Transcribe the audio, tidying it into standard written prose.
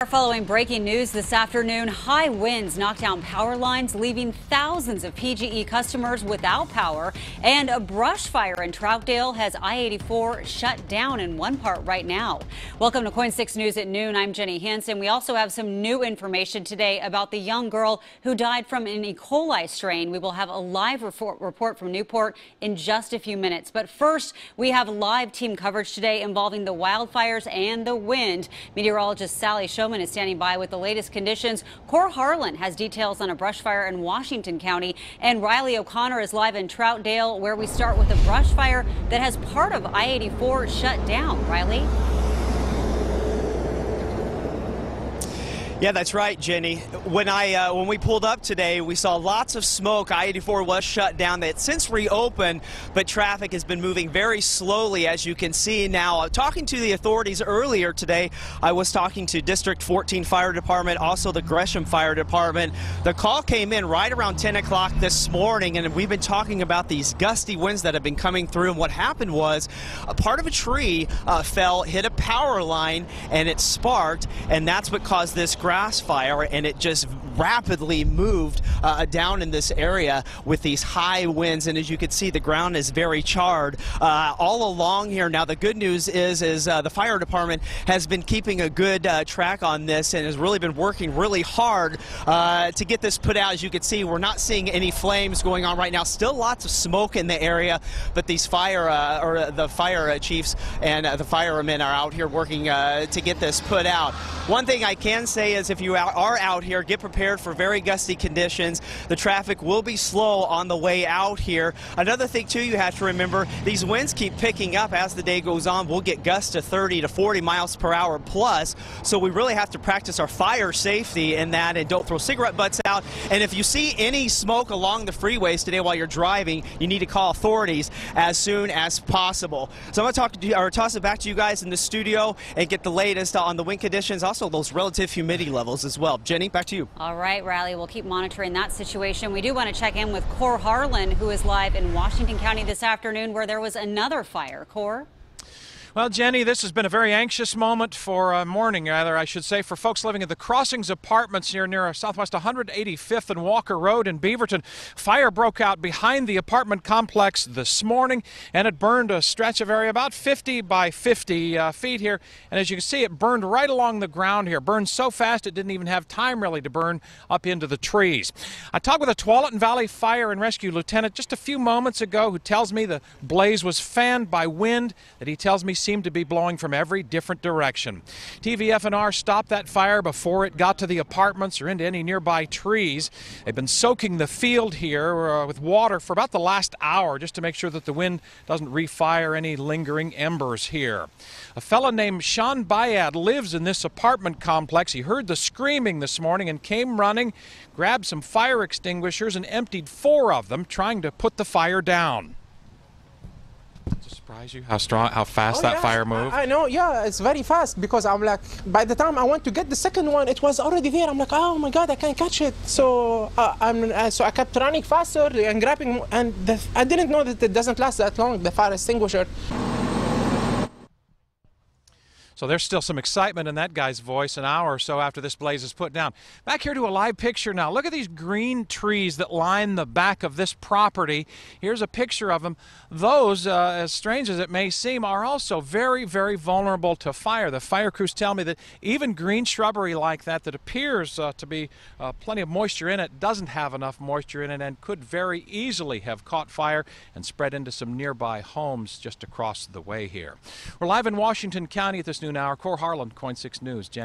Following breaking news this afternoon, high winds knocked down power lines, leaving thousands of PGE customers without power. And a brush fire in Troutdale has I-84 shut down in one part right now. Welcome to KOIN 6 News at noon. I'm Jenny Hansen. We also have some new information today about the young girl who died from an E. coli strain. We will have a live report from Newport in just a few minutes. But first, we have live team coverage today involving the wildfires and the wind. Meteorologist Sally Showman is standing by with the latest conditions. Cor Harlan has details on a brush fire in Washington County, and Riley O'Connor is live in Troutdale, where we start with a brush fire that has part of I-84 shut down. Riley? Yeah, that's right, Jenny. When we pulled up today, we saw lots of smoke. I-84 was shut down. They had since reopened, but traffic has been moving very slowly, as you can see now. Talking to the authorities earlier today, I was talking to District 14 Fire Department, also the Gresham Fire Department. The call came in right around 10 o'clock this morning, and we've been talking about these gusty winds that have been coming through. And what happened was a part of a tree fell, hit a power line, and it sparked, and that's what caused this grass fire, and it just rapidly moved down in this area with these high winds. And as you can see, the ground is very charred all along here. Now, the good news is the fire department has been keeping a good track on this and has really been working really hard to get this put out. As you can see, we're not seeing any flames going on right now. Still lots of smoke in the area, but these the fire chiefs and the firemen are out here working to get this put out. One thing I can say is if you are out here, get prepared for very gusty conditions. The traffic will be slow on the way out here. Another thing, too, you have to remember, these winds keep picking up as the day goes on. We'll get gusts to 30 to 40 miles per hour plus, so we really have to practice our fire safety in that and don't throw cigarette butts out. And if you see any smoke along the freeways today while you're driving, you need to call authorities as soon as possible. So I'm going to toss it back to you guys in the studio and get the latest on the wind conditions, also those relative humidity levels as well. Jenny, back to you. All right, Riley, we'll keep monitoring that situation. We do want to check in with Cor Harlan, who is live in Washington County this afternoon, where there was another fire. Cor? Well, Jenny, this has been a very anxious moment for I should say, for folks living in the Crossings Apartments here near Southwest 185th and Walker Road in Beaverton. Fire broke out behind the apartment complex this morning, and it burned a stretch of area about 50 by 50 feet here. And as you can see, it burned right along the ground here. Burned so fast it didn't even have time really to burn up into the trees. I talked with a Tualatin Valley Fire and Rescue Lieutenant just a few moments ago who tells me the blaze was fanned by wind that he tells me seemed to be blowing from every different direction. TVF&R stopped that fire before it got to the apartments or into any nearby trees. They've been soaking the field here with water for about the last hour just to make sure that the wind doesn't refire any lingering embers here. A fella named Sean Bayad lives in this apartment complex. He heard the screaming this morning and came running, grabbed some fire extinguishers and emptied 4 of them, trying to put the fire down. Does it surprise you how fast that fire moved? I know, yeah, it's very fast, because I'm like, by the time I went to get the second one, it was already there. I'm like, oh my God, I can't catch it. So so I kept running faster and grabbing, and I didn't know that it doesn't last that long, the fire extinguisher. So there's still some excitement in that guy's voice an hour or so after this blaze is put down. Back here to a live picture now. Look at these green trees that line the back of this property. Here's a picture of them. Those, as strange as it may seem, are also very, very vulnerable to fire. The fire crews tell me that even green shrubbery like that appears to be plenty of moisture in it, doesn't have enough moisture in it and could very easily have caught fire and spread into some nearby homes just across the way here. We're live in Washington County at this noon hour. Cor Harlan, KOIN 6 News. Jen.